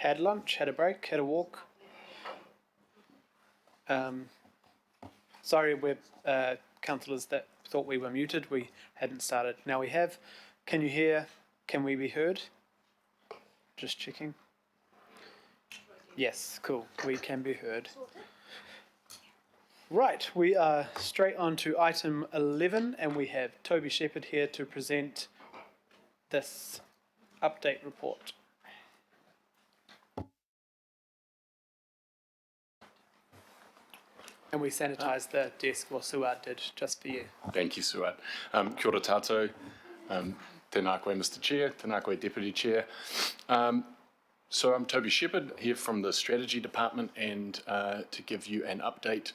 had lunch, had a break, had a walk. Sorry, we're councillors that thought we were muted. We hadn't started. Now we have. Can you hear? Can we be heard? Just checking. Yes, cool. We can be heard. Right, we are straight on to item 11, and we have Toby Shepherd here to present this update report. And we sanitised the desk, well, Suad did, just for you. Thank you, Suad. Kia ora tātou. Tēnā koe, Mr. Chair. Tēnā koe, Deputy Chair. So I'm Toby Shepherd here from the Strategy Department, and to give you an update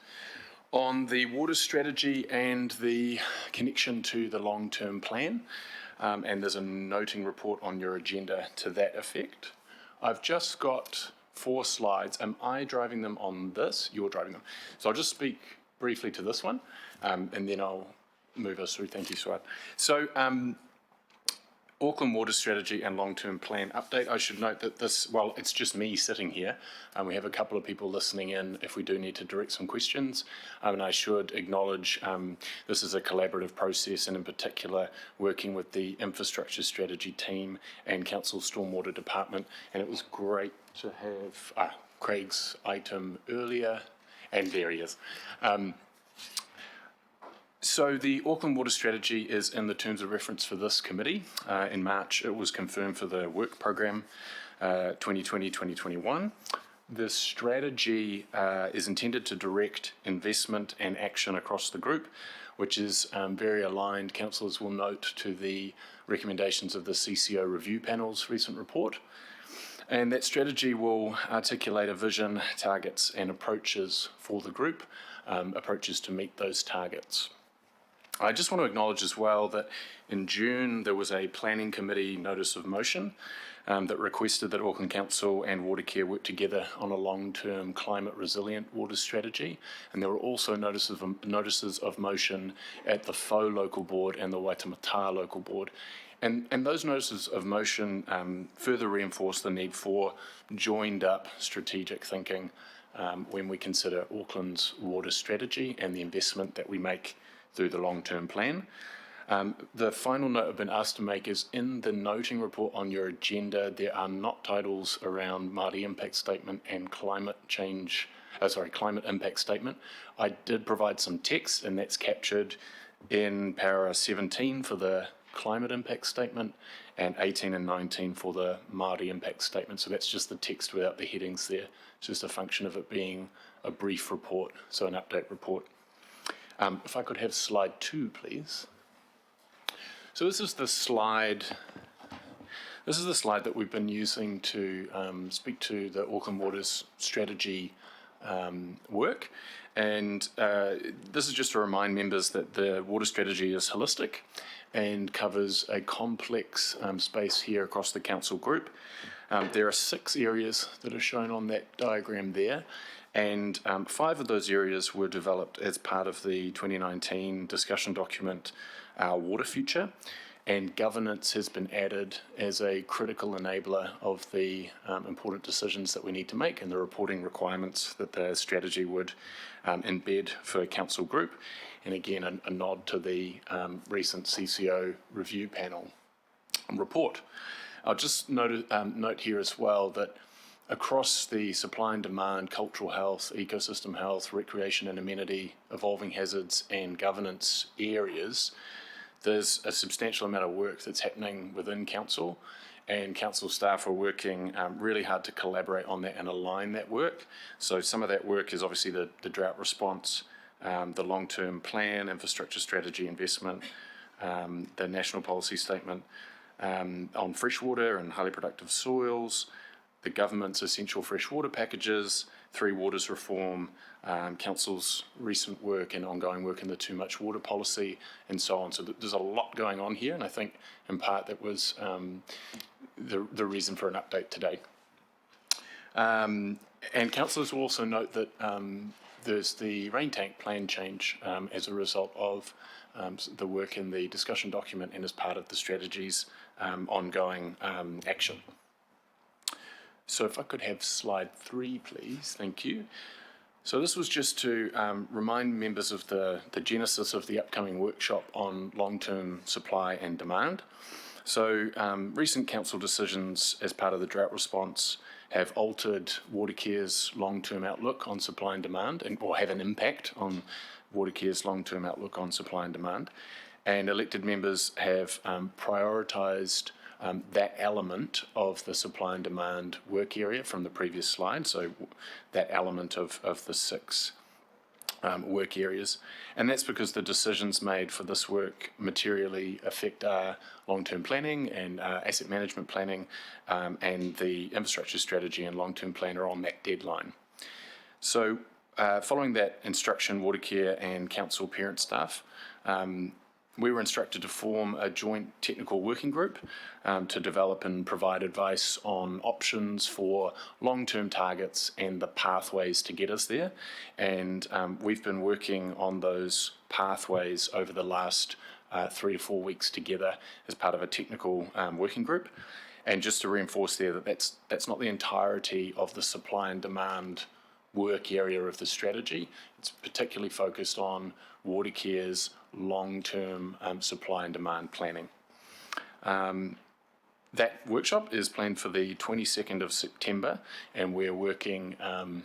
on the water strategy and the connection to the long-term plan. And there's a noting report on your agenda to that effect. I've just got 4 slides. Am I driving them on this? You're driving them. So I'll just speak briefly to this one, and then I'll move us through. Thank you, Suad. So Auckland Water Strategy and Long-Term Plan Update. I should note that this, well, it's just me sitting here. We have a couple of people listening in if we do need to direct some questions. And I should acknowledge this is a collaborative process, and in particular working with the Infrastructure Strategy team and Council Stormwater Department. And it was great to have Craig's item earlier, and there he is. So the Auckland Water Strategy is in the terms of reference for this committee. In March, it was confirmed for the work program 2020-2021. The strategy is intended to direct investment and action across the group, which is very aligned, councillors will note, to the recommendations of the CCO review panel's recent report. And that strategy will articulate a vision, targets and approaches for the group, approaches to meet those targets. I just want to acknowledge as well that in June there was a planning committee notice of motion that requested that Auckland Council and Watercare work together on a long-term climate resilient water strategy, and there were also notices of motion at the Faux local board and the Waitemata local board. And those notices of motion further reinforce the need for joined up strategic thinking when we consider Auckland's water strategy and the investment that we make through the long-term plan. The final note I've been asked to make is in the noting report on your agenda, there are not titles around Māori impact statement and climate impact statement. I did provide some text, and that's captured in para 17 for the climate impact statement and 18 and 19 for the Māori impact statement. So that's just the text without the headings there. It's just a function of it being a brief report, so an update report. If I could have slide 2, please. So this is the slide that we've been using to speak to the Auckland Waters strategy work. And this is just to remind members that the water strategy is holistic and covers a complex space here across the council group. There are 6 areas that are shown on that diagram there. And 5 of those areas were developed as part of the 2019 discussion document, Our Water Future, and governance has been added as a critical enabler of the important decisions that we need to make and the reporting requirements that the strategy would embed for a council group. And again, a nod to the recent CCO review panel report. I'll just note here as well that across the supply and demand, cultural health, ecosystem health, recreation and amenity, evolving hazards and governance areas, there's a substantial amount of work that's happening within council, and council staff are working really hard to collaborate on that and align that work. So some of that work is obviously the drought response, the long-term plan, infrastructure strategy investment, the national policy statement on freshwater and highly productive soils, the government's essential freshwater packages, 3 Waters reform, council's recent work and ongoing work in the too much water policy, and so on. So there's a lot going on here, and I think in part that was the reason for an update today. And councillors will also note that there's the rain tank plan change as a result of the work in the discussion document and as part of the strategy's ongoing action. So if I could have slide 3, please. Thank you. So this was just to remind members of the genesis of the upcoming workshop on long-term supply and demand. So recent council decisions as part of the drought response have altered Watercare's long-term outlook on supply and demand, or have an impact on Watercare's long-term outlook on supply and demand. And elected members have prioritised that element of the supply and demand work area from the previous slide, so that element of the 6 work areas. And that's because the decisions made for this work materially affect our long-term planning and asset management planning, and the infrastructure strategy and long-term plan are on that deadline. So following that instruction, Watercare and council parent staff we were instructed to form a joint technical working group to develop and provide advice on options for long-term targets and the pathways to get us there. And we've been working on those pathways over the last 3 to 4 weeks together as part of a technical working group. And just to reinforce there that that's not the entirety of the supply and demand work area of the strategy. It's particularly focused on Watercare's long-term supply and demand planning. That workshop is planned for the 22nd of September, and we're working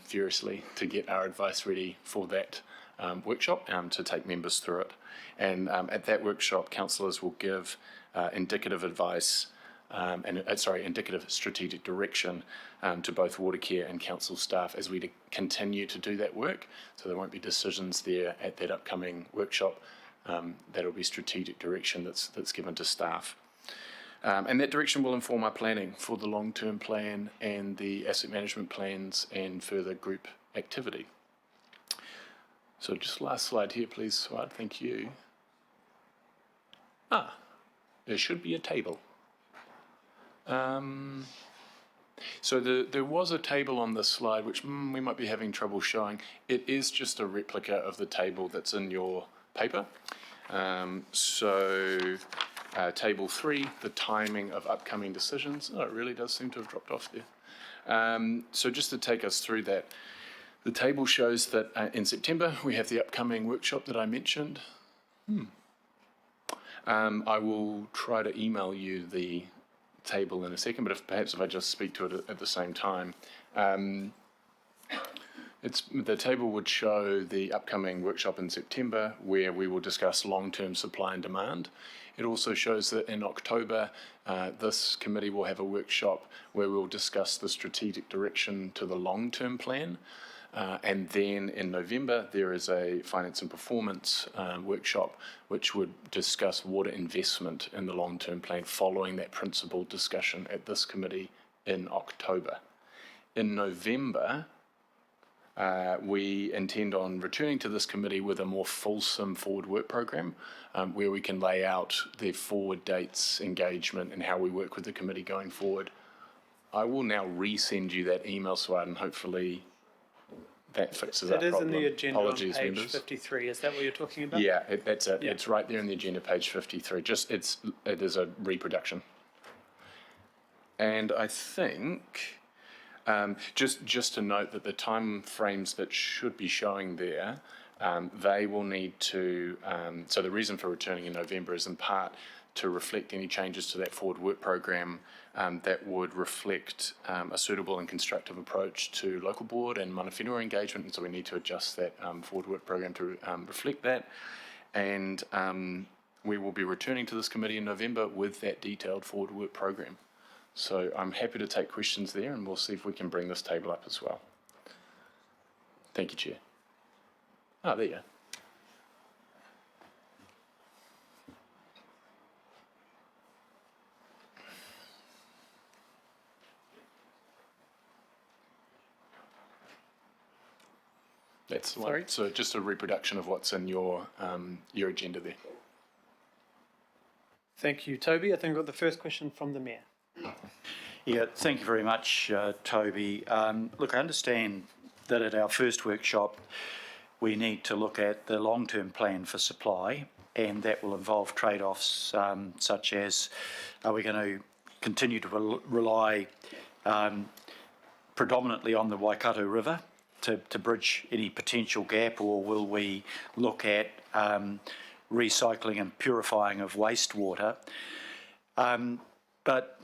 furiously to get our advice ready for that workshop to take members through it. And at that workshop, councillors will give indicative advice indicative strategic direction to both Watercare and council staff as we continue to do that work. So there won't be decisions there at that upcoming workshop. That'll be strategic direction that's given to staff. And that direction will inform our planning for the long-term plan and the asset management plans and further group activity. So just last slide here, please, Swad. Thank you. There should be a table. So there was a table on this slide which we might be having trouble showing. It is just a replica of the table that's in your paper. Table 3, the timing of upcoming decisions. Oh, it really does seem to have dropped off there. So just to take us through that, the table shows that in September we have the upcoming workshop that I mentioned. I will try to email you the table in a second, but perhaps if I just speak to it at the same time. The table would show the upcoming workshop in September where we will discuss long-term supply and demand. It also shows that in October this committee will have a workshop where we'll discuss the strategic direction to the long-term plan. And then in November, there is a finance and performance workshop which would discuss water investment in the long-term plan following that principal discussion at this committee in October. In November, we intend on returning to this committee with a more fulsome forward work program where we can lay out the forward dates, engagement, and how we work with the committee going forward. I will now resend you that email, Swad, and hopefully that fixes that problem. It is in the agenda Apologies, on page members. 53. Is that what you're talking about? Yeah, that's it. Yeah. It's right there in the agenda, page 53. It is a reproduction. And I think, just to note that the time frames that should be showing there, they will need to, so the reason for returning in November is in part to reflect any changes to that forward work program that would reflect a suitable and constructive approach to local board and mana whenua engagement, and so we need to adjust that forward work program to reflect that. And we will be returning to this committee in November with that detailed forward work program. So I'm happy to take questions there, and we'll see if we can bring this table up as well. Thank you, Chair. There you go. That's the one. So just a reproduction of what's in your agenda there. Thank you, Toby. I think we've got the first question from the Mayor. Yeah, thank you very much, Toby. Look, I understand that at our first workshop we need to look at the long-term plan for supply, and that will involve trade-offs such as, are we going to continue to rely predominantly on the Waikato River to bridge any potential gap, or will we look at recycling and purifying of wastewater? But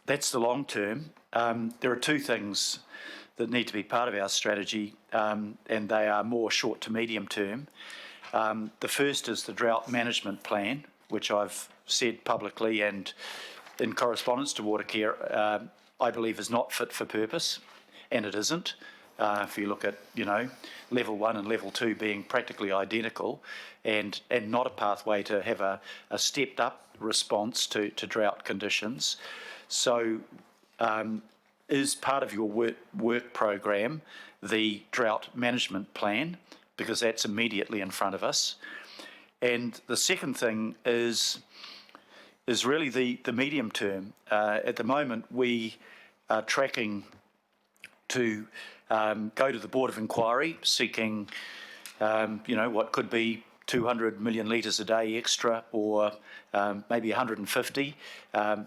that's the long term. There are two things that need to be part of our strategy, and they are more short to medium term. The first is the Drought Management Plan, which I've said publicly and in correspondence to Watercare, I believe is not fit for purpose, and it isn't. If you look at, level 1 and level 2 being practically identical, and not a pathway to have a stepped up response to drought conditions. So is part of your work program the Drought Management Plan, because that's immediately in front of us. And the second thing is really the medium term. At the moment, we are tracking to go to the Board of Inquiry seeking, what could be 200 million litres a day extra, or maybe 150,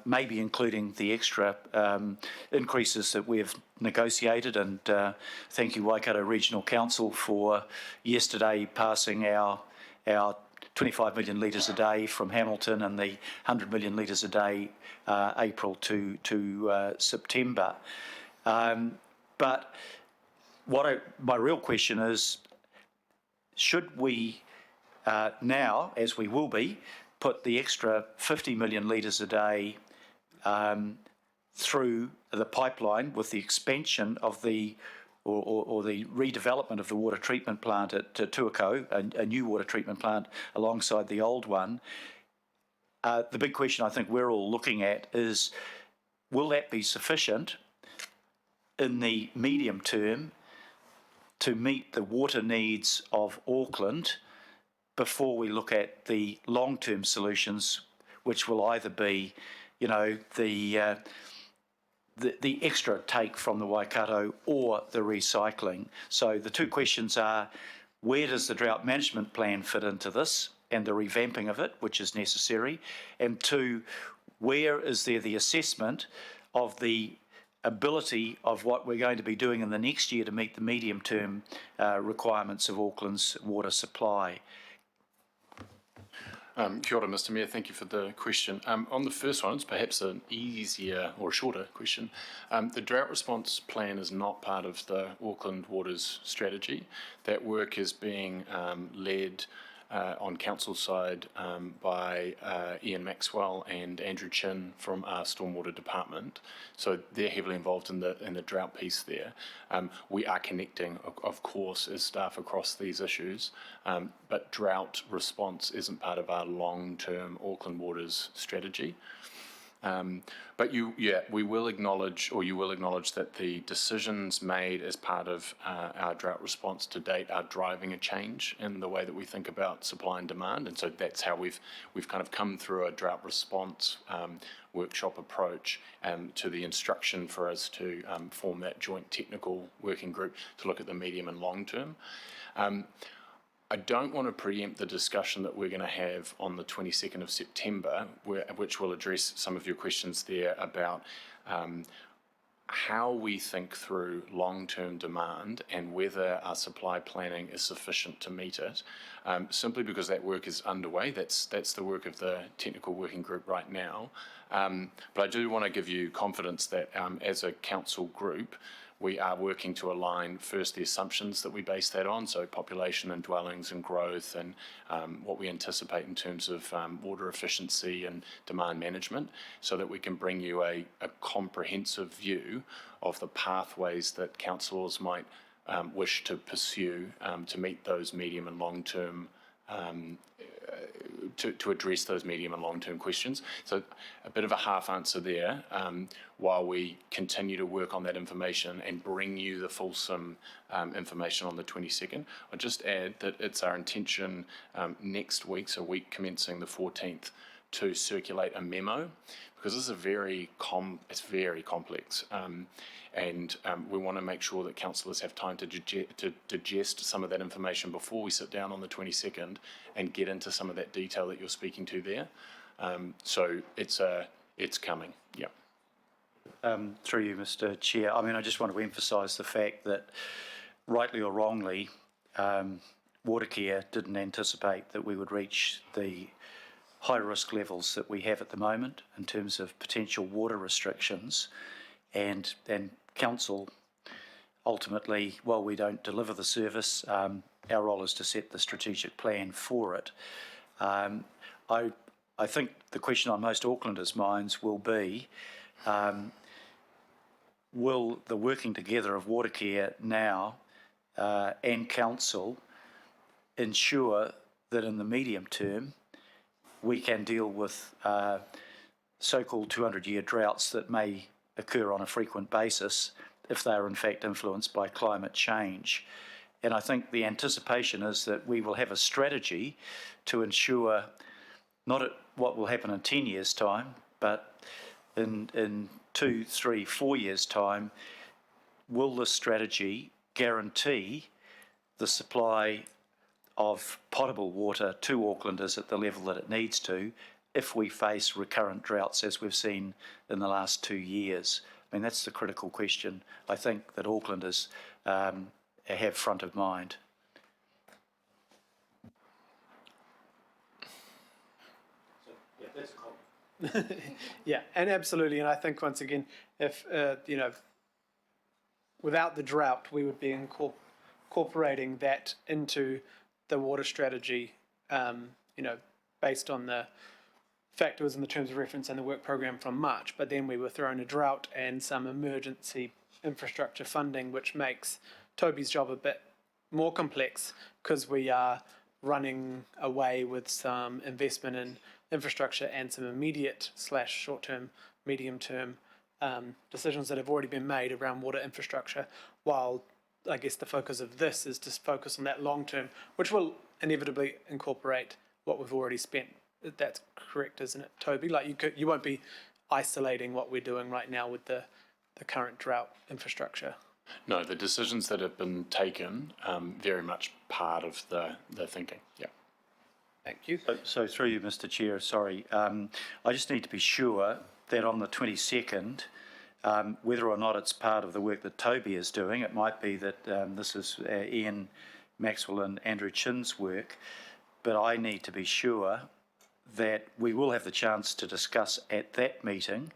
maybe including the extra increases that we've negotiated. And thank you, Waikato Regional Council, for yesterday passing our 25 million litres a day from Hamilton and the 100 million litres a day April to September. But my real question is, should we now, as we will be, put the extra 50 million litres a day through the pipeline with the expansion of the or the redevelopment of the water treatment plant at Tuakau, a new water treatment plant alongside the old one? The big question I think we're all looking at is, will that be sufficient in the medium term to meet the water needs of Auckland before we look at the long-term solutions, which will either be, the extra take from the Waikato or the recycling? So the two questions are, where does the Drought Management Plan fit into this and the revamping of it, which is necessary? And two, where is there the assessment of the ability of what we're going to be doing in the next year to meet the medium-term requirements of Auckland's water supply? Kia ora, Mr Mayor, thank you for the question. On the first one, it's perhaps an easier or shorter question. The drought response plan is not part of the Auckland Waters strategy. That work is being led on council side by Ian Maxwell and Andrew Chin from our stormwater department. So they're heavily involved in the drought piece there. We are connecting, of course, as staff across these issues, but drought response isn't part of our long-term Auckland Waters strategy. But we will acknowledge, or you will acknowledge, that the decisions made as part of our drought response to date are driving a change in the way that we think about supply and demand, and so that's how we've kind of come through a drought response workshop approach to the instruction for us to form that joint technical working group to look at the medium and long term. I don't want to preempt the discussion that we're going to have on the 22nd of September, which will address some of your questions there about how we think through long-term demand and whether our supply planning is sufficient to meet it, simply because that work is underway. That's the work of the technical working group right now. But I do want to give you confidence that as a council group, we are working to align first the assumptions that we base that on, so population and dwellings and growth, and what we anticipate in terms of water efficiency and demand management, so that we can bring you a comprehensive view of the pathways that councillors might wish to pursue to meet those medium and long term to address those medium and long-term questions. So a bit of a half answer there while we continue to work on that information and bring you the fulsome information on the 22nd. I'll just add that it's our intention next week, so week commencing the 14th, to circulate a memo, because this is it's very complex, and we want to make sure that councillors have time to digest some of that information before we sit down on the 22nd and get into some of that detail that you're speaking to there. So it's coming, yeah. Through you, Mr. Chair. I mean, I just want to emphasise the fact that, rightly or wrongly, Watercare didn't anticipate that we would reach the high risk levels that we have at the moment in terms of potential water restrictions, and council ultimately, while we don't deliver the service, our role is to set the strategic plan for it. I think the question on most Aucklanders' minds will be, will the working together of Watercare now and council ensure that in the medium term we can deal with so-called 200-year droughts that may occur on a frequent basis if they are in fact influenced by climate change. And I think the anticipation is that we will have a strategy to ensure not at what will happen in 10 years' time, but in 2, 3, 4 years' time, will this strategy guarantee the supply of potable water to Aucklanders at the level that it needs to if we face recurrent droughts as we've seen in the last 2 years? I mean, that's the critical question I think that Aucklanders have front of mind. So, yeah, that's a comment. Yeah, and absolutely. And I think once again, if, without the drought, we would be incorporating that into the water strategy, based on the factors in the terms of reference and the work program from March. But then we were thrown a drought and some emergency infrastructure funding, which makes Toby's job a bit more complex because we are running away with some investment in infrastructure and some immediate / short-term, medium-term decisions that have already been made around water infrastructure, while I guess the focus of this is to focus on that long-term, which will inevitably incorporate what we've already spent. That's correct, isn't it, Toby? Like you won't be isolating what we're doing right now with the current drought infrastructure. No, the decisions that have been taken, very much part of the thinking. Yeah. Thank you. So through you, Mr. Chair, sorry, I just need to be sure that on the 22nd, whether or not it's part of the work that Toby is doing, it might be that this is Ian Maxwell and Andrew Chin's work, but I need to be sure that we will have the chance to discuss at that meeting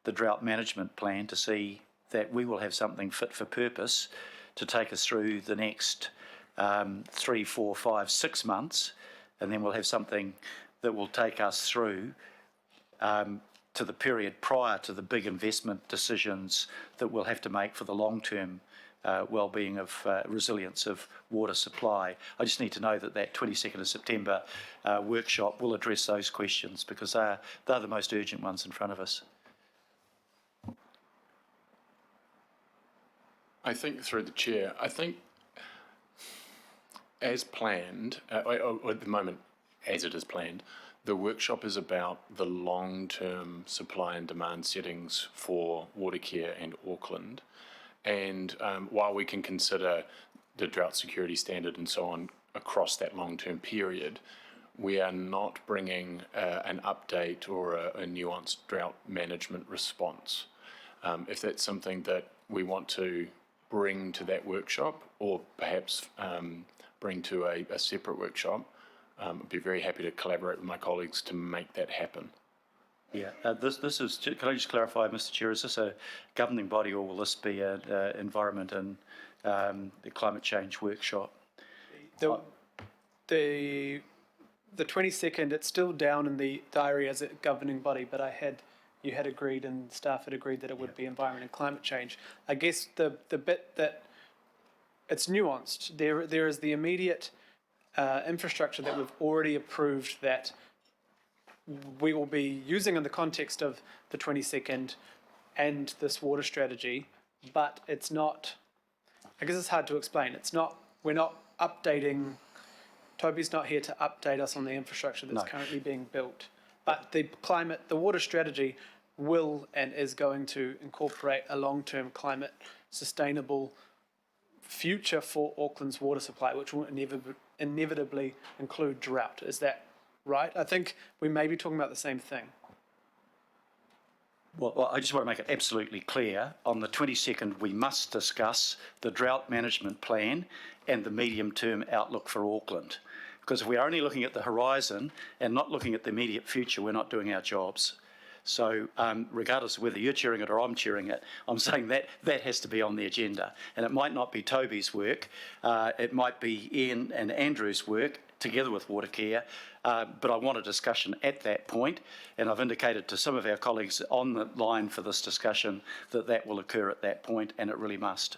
the drought management plan to see that we will have something fit for purpose to take us through the next 3, 4, 5, 6 months, and then we'll have something that will take us through to the period prior to the big investment decisions that we'll have to make for the long-term well-being of resilience of water supply. I just need to know that that 22nd of September workshop will address those questions because they're the most urgent ones in front of us. I think through the chair, I think as planned, or at the moment as it is planned, the workshop is about the long-term supply and demand settings for Watercare and Auckland. And while we can consider the drought security standard and so on across that long-term period, we are not bringing an update or a nuanced drought management response. If that's something that we want to bring to that workshop, or perhaps bring to a separate workshop, I'd be very happy to collaborate with my colleagues to make that happen. Yeah, this is, can I just clarify, Mr. Chair, is this a governing body or will this be an environment and the climate change workshop? The 22nd, it's still down in the diary as a governing body, but you had agreed and staff had agreed that it would be environment and climate change. I guess the bit that it's nuanced, there is the immediate infrastructure that we've already approved that we will be using in the context of the 22nd and this water strategy, but it's not, I guess it's hard to explain. We're not updating, Toby's not here to update us on the infrastructure that's currently being built. But the water strategy will and is going to incorporate a long-term climate sustainable future for Auckland's water supply, which will inevitably include drought. Is that right? I think we may be talking about the same thing. Well, I just want to make it absolutely clear, on the 22nd we must discuss the drought management plan and the medium-term outlook for Auckland. Because if we're only looking at the horizon and not looking at the immediate future, we're not doing our jobs. So regardless of whether you're chairing it or I'm chairing it, I'm saying that that has to be on the agenda. And it might not be Toby's work, it might be Ian and Andrew's work together with Watercare, but I want a discussion at that point, and I've indicated to some of our colleagues on the line for this discussion that that will occur at that point, and it really must.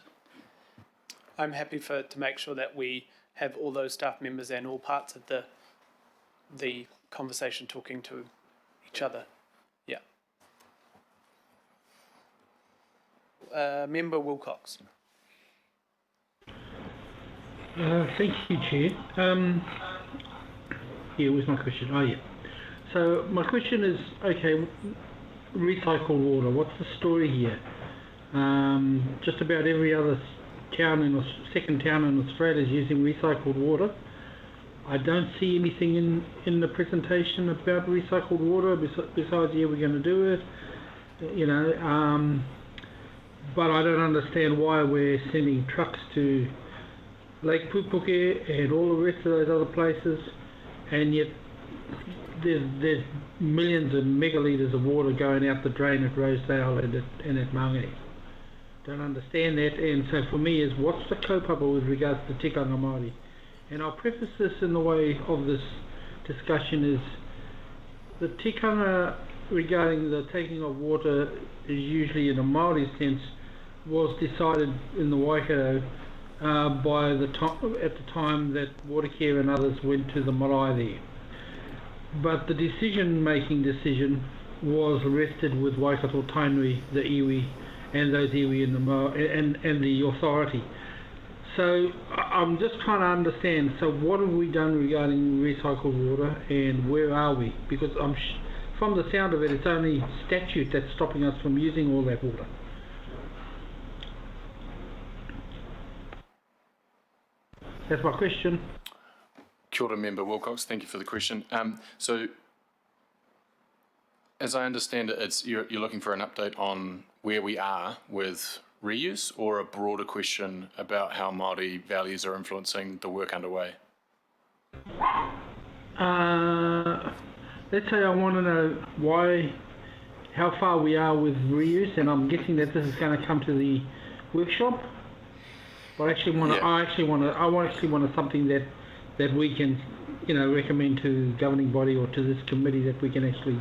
I'm happy to make sure that we have all those staff members and all parts of the conversation talking to each other. Yeah. Member Wilcox. Thank you, Chair. Yeah, where's my question? Oh, yeah. So my question is, okay, recycled water. What's the story here? Just about every other town second town in Australia is using recycled water. I don't see anything in the presentation about recycled water besides, yeah, we're going to do it. You know, but I don't understand why we're sending trucks to Lake Pupuke and all the rest of those other places, and yet there's millions of megalitres of water going out the drain at Rosedale and at Maungani. Don't understand that, and so for me is what's the kaupapa with regards to tikanga Māori? And I'll preface this in the way of this discussion is the tikanga regarding the taking of water is usually in a Māori sense was decided in the Waikato by at the time that Watercare and others went to the marae there. But the decision was rested with Waikato Tainui, the iwi, and those iwi in the and the authority. So I'm just trying to understand, so what have we done regarding recycled water and where are we? Because from the sound of it, it's only statute that's stopping us from using all that water. That's my question. Kia ora, Member Wilcox. Thank you for the question. So, as I understand it, you're looking for an update on where we are with reuse, or a broader question about how Māori values are influencing the work underway? Let's say I want to know how far we are with reuse, and I'm guessing that this is going to come to the workshop. But I actually want something that we can, recommend to the governing body or to this committee that we can actually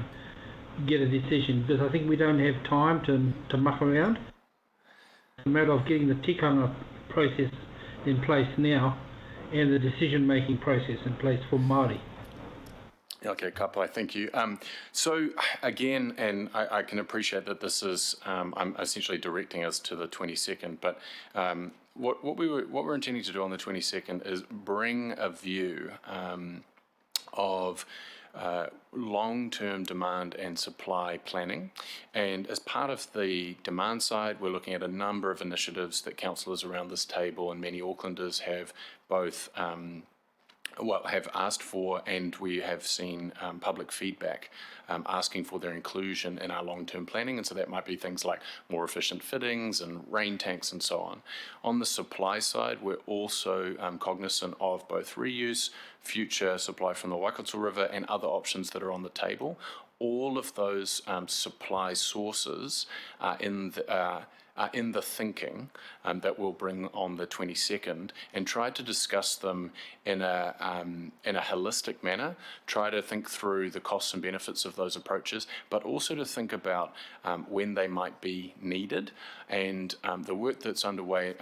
get a decision, because I think we don't have time to muck around. It's a matter of getting the tikanga process in place now and the decision-making process in place for Māori. Okay, Kapai, thank you. So again, and I can appreciate that this is, I'm essentially directing us to the 22nd, but what we're intending to do on the 22nd is bring a view of long-term demand and supply planning. And as part of the demand side, we're looking at a number of initiatives that councillors around this table and many Aucklanders have both have asked for, and we have seen public feedback asking for their inclusion in our long-term planning, and so that might be things like more efficient fittings and rain tanks and so on. On the supply side, we're also cognizant of both reuse, future supply from the Waikato River, and other options that are on the table. All of those supply sources are in the thinking that we'll bring on the 22nd, and try to discuss them in a holistic manner, try to think through the costs and benefits of those approaches, but also to think about when they might be needed. And the work that's underway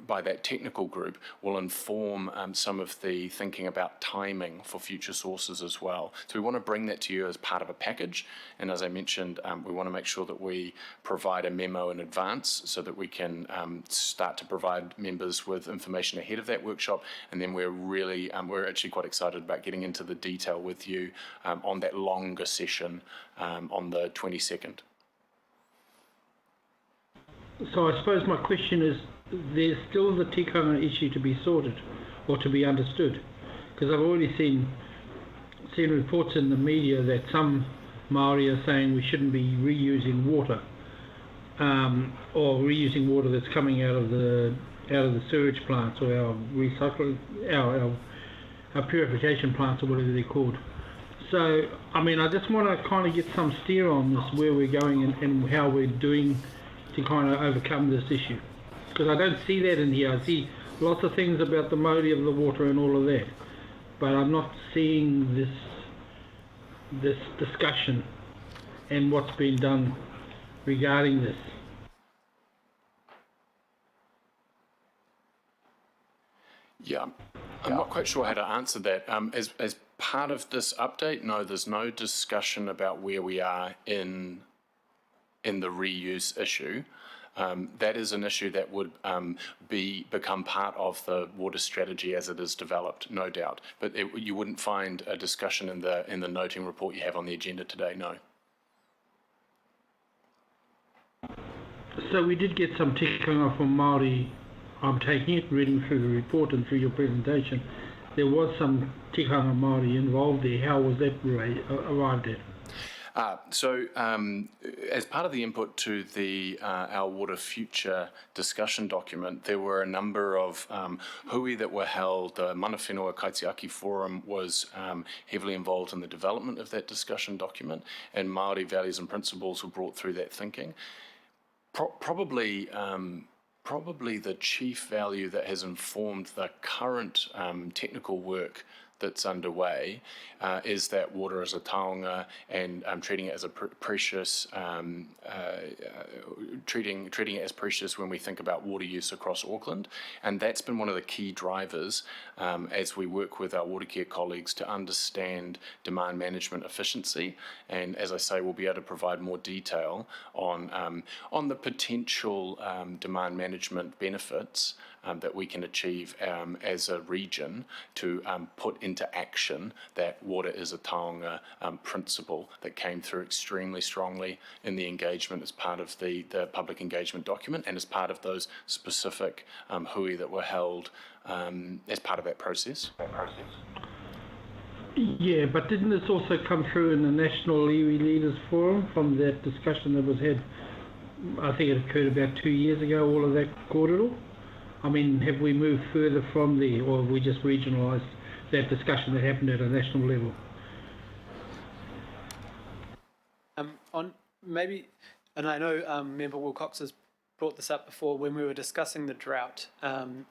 by that technical group will inform some of the thinking about timing for future sources as well. So we want to bring that to you as part of a package, and as I mentioned, we want to make sure that we provide a memo in advance so that we can start to provide members with information ahead of that workshop, and then we're actually quite excited about getting into the detail with you on that longer session on the 22nd. So I suppose my question is, there's still the tikanga issue to be sorted or to be understood, because I've already seen reports in the media that some Maori are saying we shouldn't be reusing water, or reusing water that's coming out of the sewage plants or our recycling, our purification plants or whatever they're called. So, I mean, I just want to kind of get some steer on this, where we're going and how we're doing to kind of overcome this issue. Because I don't see that in here. I see lots of things about the Māori of the water and all of that, but I'm not seeing this discussion and what's been done regarding this. Yeah, I'm not quite sure how to answer that. As part of this update, no, there's no discussion about where we are in the reuse issue. That is an issue that would become part of the water strategy as it is developed, no doubt. But you wouldn't find a discussion in the noting report you have on the agenda today, no. So we did get some tikanga from Māori. I'm taking it, reading through the report and through your presentation. There was some tikanga Māori involved there. How was that arrived at? So, as part of the input to the our Water Future discussion document, there were a number of hui that were held. The Mana Whenua Kaitiaki Forum was heavily involved in the development of that discussion document, and Māori values and principles were brought through that thinking. Probably the chief value that has informed the current technical work that's underway is that water is a taonga, and treating it as a precious, treating it as precious when we think about water use across Auckland, and that's been one of the key drivers as we work with our water care colleagues to understand demand management efficiency. And as I say, we'll be able to provide more detail on the potential demand management benefits that we can achieve as a region to put into action that water is a taonga principle that came through extremely strongly in the engagement as part of the public engagement document and as part of those specific hui that were held as part of that process. Yeah, but didn't this also come through in the National Iwi Leaders Forum from that discussion that was had, I think it occurred about 2 years ago, all of that kōrero? I mean, have we moved further from there, or have we just regionalised that discussion that happened at a national level? On maybe, and I know Member Wilcox has brought this up before when we were discussing the drought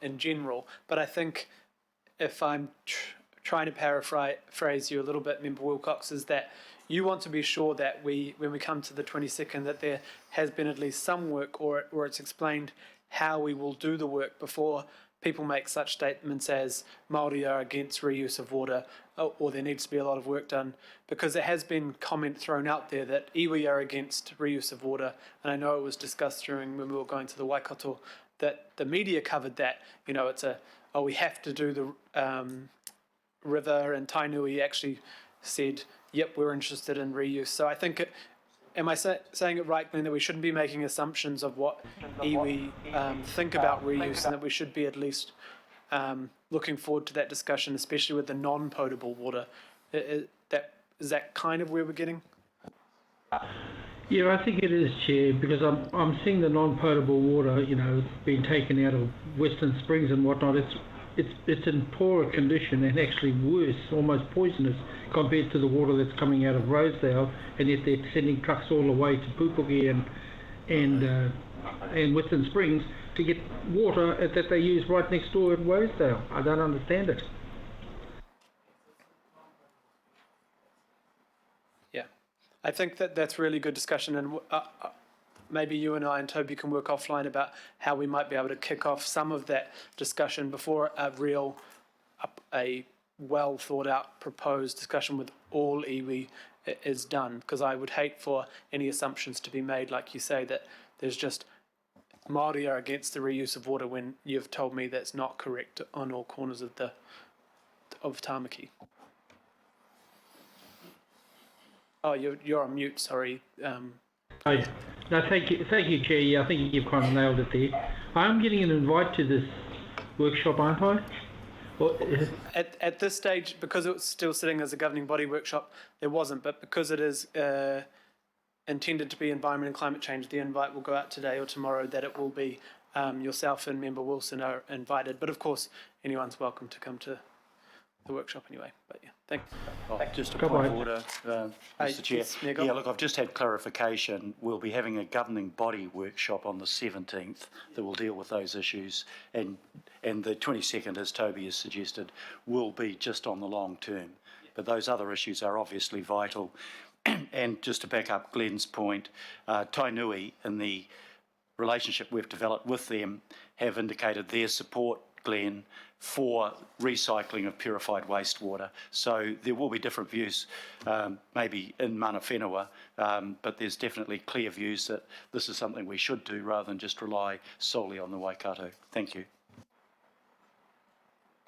in general, but I think if I'm trying to paraphrase you a little bit, Member Wilcox, is that you want to be sure that when we come to the 22nd, that there has been at least some work, or it's explained how we will do the work before people make such statements as Māori are against reuse of water, or there needs to be a lot of work done, because there has been comment thrown out there that iwi are against reuse of water, and I know it was discussed during when we were going to the Waikato that the media covered that, you know, it's we have to do the river, and Tainui actually said, yep, we're interested in reuse. So I think am I saying it right, Glenn, that we shouldn't be making assumptions of what iwi think about reuse, and that we should be at least looking forward to that discussion, especially with the non-potable water? Is that kind of where we're getting? Yeah, I think it is, Chair, because I'm seeing the non-potable water, you know, being taken out of Western Springs and whatnot. It's in poorer condition and actually worse, almost poisonous, compared to the water that's coming out of Rosedale, and yet they're sending trucks all the way to Pupuki and Western Springs to get water that they use right next door at Rosedale. I don't understand it. Yeah, I think that's really good discussion, and maybe you and I and Toby can work offline about how we might be able to kick off some of that discussion before a well thought out proposed discussion with all iwi is done, because I would hate for any assumptions to be made, like you say, that there's just Māori are against the reuse of water when you've told me that's not correct on all corners of Tāmaki. Oh, you're on mute, sorry. Oh, yeah. No, thank you, Chair. Yeah, I think you've kind of nailed it there. I'm getting an invite to this workshop, aren't I? Or, At this stage, because it was still sitting as a governing body workshop, there wasn't. But because it is intended to be environment and climate change, the invite will go out today or tomorrow that it will be yourself and Member Wilson are invited. But of course, anyone's welcome to come to the workshop anyway. But yeah, thanks. Just a Go point of on. order, Mr Chair. yes, Mayor, go. Yeah, look, I've just had clarification. We'll be having a governing body workshop on the 17th that will deal with those issues, and the 22nd, as Toby has suggested, will be just on the long term. But those other issues are obviously vital. And just to back up Glenn's point, Tainui, in the relationship we've developed with them, have indicated their support, Glenn, for recycling of purified wastewater. So there will be different views, maybe in Mana Whenua, but there's definitely clear views that this is something we should do rather than just rely solely on the Waikato. Thank you.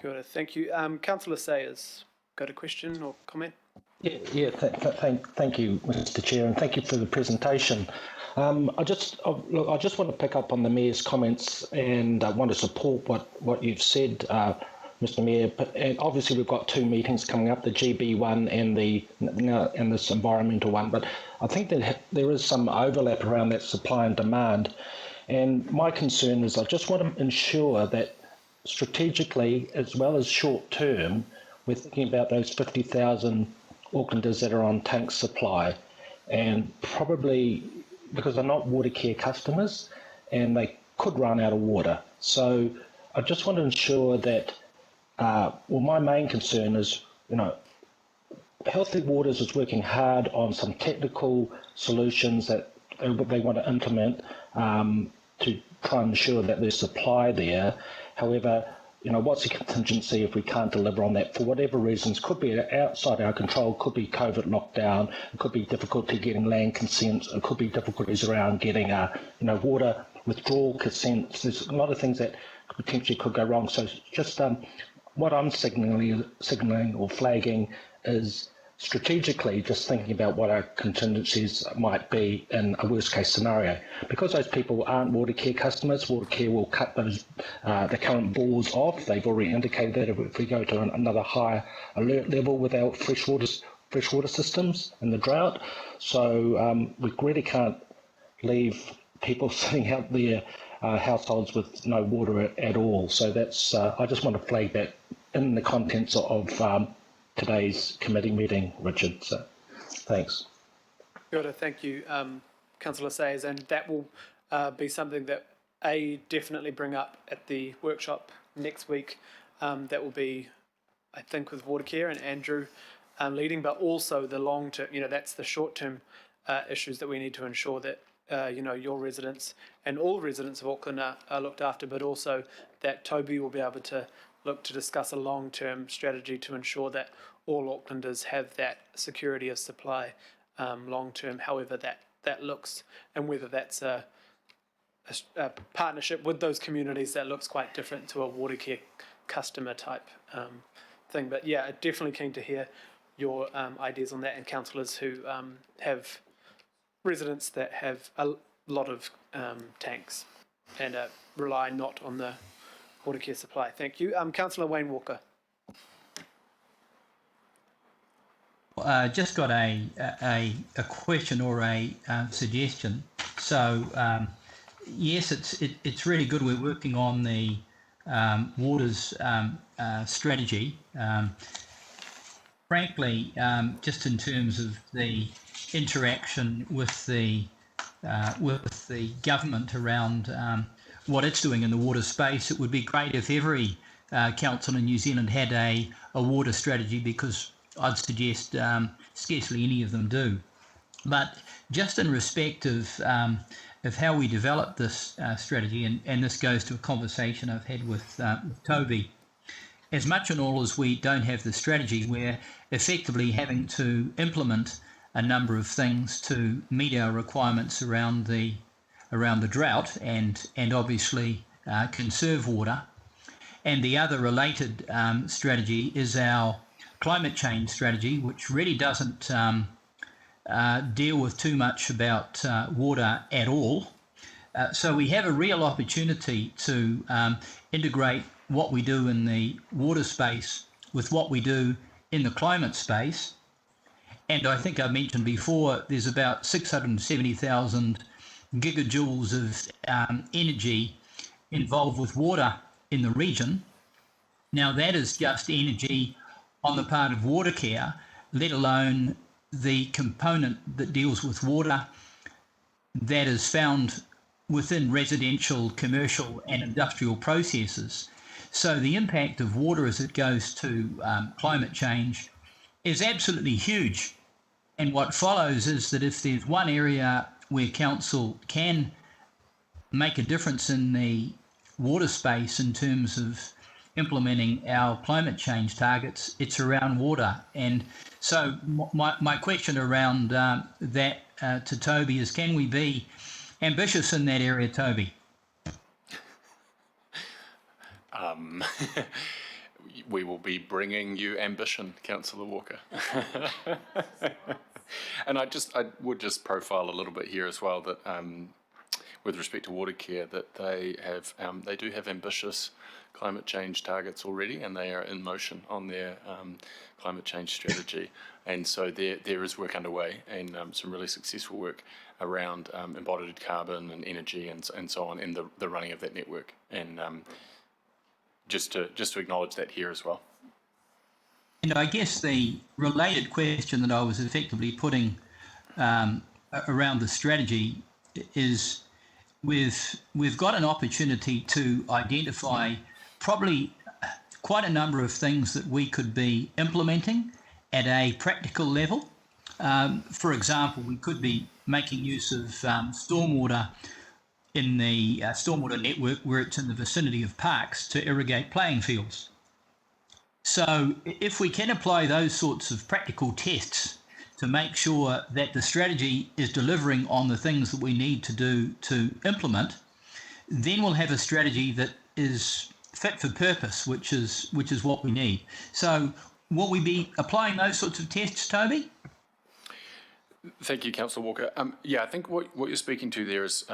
Good, thank you. Councillor Say has got a question or comment? Thank you, Mr. Chair, and thank you for the presentation. I just want to pick up on the Mayor's comments, and I want to support what you've said, Mr. Mayor. And obviously, we've got two meetings coming up: the GB one and this environmental one. But I think that there is some overlap around that supply and demand. And my concern is, I just want to ensure that strategically, as well as short term, we're thinking about those 50,000 Aucklanders that are on tank supply, and probably because they're not water care customers and they could run out of water. So I just want to ensure that, my main concern is, Healthy Waters is working hard on some technical solutions that they want to implement to try and ensure that there's supply there. However, what's the contingency if we can't deliver on that for whatever reasons? Could be outside our control, could be COVID lockdown, it could be difficulty getting land consents, it could be difficulties around getting water withdrawal consents. There's a lot of things that potentially could go wrong. So just what I'm signalling or flagging is strategically just thinking about what our contingencies might be in a worst case scenario. Because those people aren't water care customers, water care will cut those the current bores off. They've already indicated that if we go to another higher alert level with our freshwater systems in the drought. So we really can't leave people sitting out there, households with no water at all. So that's I just want to flag that in the contents of today's committee meeting, Richard. So, thanks. Good, thank you, Councillor Sayers, and that will be something that definitely bring up at the workshop next week. That will be, I think, with water care and Andrew leading, but also the long term. That's the short term issues that we need to ensure that your residents and all residents of Auckland are looked after, but also that Toby will be able to look to discuss a long-term strategy to ensure that all Aucklanders have that security of supply long-term, however that looks, and whether that's a partnership with those communities that looks quite different to a water care customer type thing. But yeah, definitely keen to hear your ideas on that, and councillors who have residents that have a lot of tanks and rely not on the water care supply. Thank you. Councillor Wayne Walker. Just got a question or a suggestion. So yes, it's really good. We're working on the waters strategy. Frankly, just in terms of the interaction with the government around what it's doing in the water space, it would be great if every council in New Zealand had a water strategy, because I'd suggest scarcely any of them do. But just in respect of how we develop this strategy, and this goes to a conversation I've had with Toby, as much and all as we don't have the strategy, we're effectively having to implement a number of things to meet our requirements around the drought and obviously conserve water. And the other related strategy is our climate change strategy, which really doesn't deal with too much about water at all. So we have a real opportunity to integrate what we do in the water space with what we do in the climate space. And I think I mentioned before, there's about 670,000 gigajoules of energy involved with water in the region. Now, that is just energy on the part of water care, let alone the component that deals with water that is found within residential, commercial and industrial processes. So the impact of water as it goes to climate change is absolutely huge. And what follows is that if there's one area where council can make a difference in the water space in terms of implementing our climate change targets, it's around water. And so my question around that to Toby is, can we be ambitious in that area, Toby? We will be bringing you ambition, Councillor Walker. And I would just profile a little bit here as well that with respect to water care, that they do have ambitious climate change targets already, and they are in motion on their climate change strategy. And so there is work underway, and some really successful work around embodied carbon and energy and so on in the running of that network. And just to acknowledge that here as well. And I guess the related question that I was effectively putting around the strategy is we've got an opportunity to identify probably quite a number of things that we could be implementing at a practical level. For example, we could be making use of stormwater in the stormwater network where it's in the vicinity of parks to irrigate playing fields. So if we can apply those sorts of practical tests to make sure that the strategy is delivering on the things that we need to do to implement, then we'll have a strategy that is fit for purpose, which is what we need. So will we be applying those sorts of tests, Toby? Thank you, Councillor Walker. I think what you're speaking to there is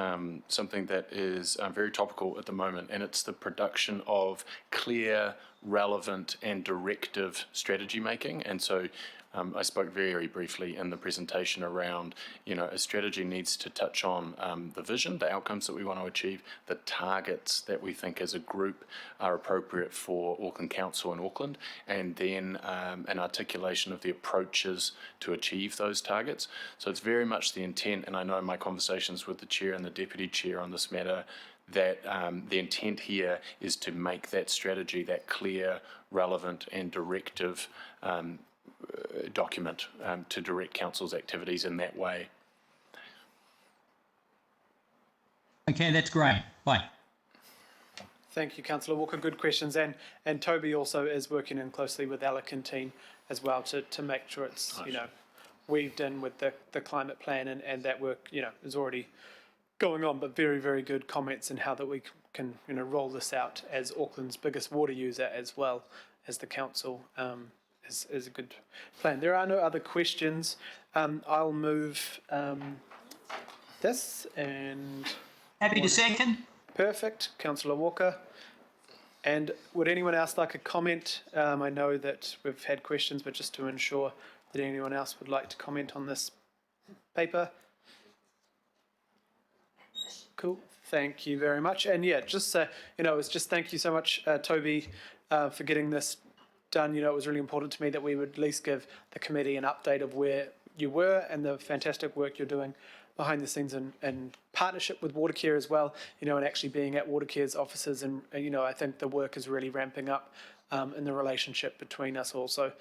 something that is very topical at the moment, and it's the production of clear, relevant and directive strategy making. And so I spoke very briefly in the presentation around, a strategy needs to touch on the vision, the outcomes that we want to achieve, the targets that we think as a group are appropriate for Auckland Council and Auckland, and then an articulation of the approaches to achieve those targets. So it's very much the intent, and I know in my conversations with the Chair and the Deputy Chair on this matter, that the intent here is to make that strategy that clear, relevant and directive document to direct Council's activities in that way. Okay, that's great. Bye. Thank you, Councillor Walker. Good questions. And Toby also is working in closely with Alec and team as well to make sure it's, weaved in with the climate plan and that work, is already going on, but very good comments in how that we can, roll this out as Auckland's biggest water user as well as the council is a good plan. There are no other questions. I'll move this and... Happy to second. Perfect, Councillor Walker. And would anyone else like a comment? I know that we've had questions, but just to ensure that anyone else would like to comment on this paper. Cool, thank you very much. And just it's just thank you so much, Toby, for getting this done. It was really important to me that we would at least give the committee an update of where you were and the fantastic work you're doing behind the scenes in partnership with Watercare as well, and actually being at Watercare's offices. And I think the work is really ramping up in the relationship between us all. So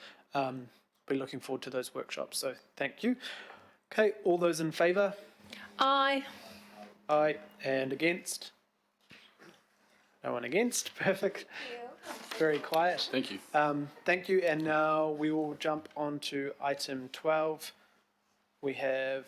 be looking forward to those workshops. So thank you. Okay, all those in favour? Aye. Aye. And against? No one against. Perfect. Very quiet. Thank you. Thank you. And now we will jump on to item 12. We have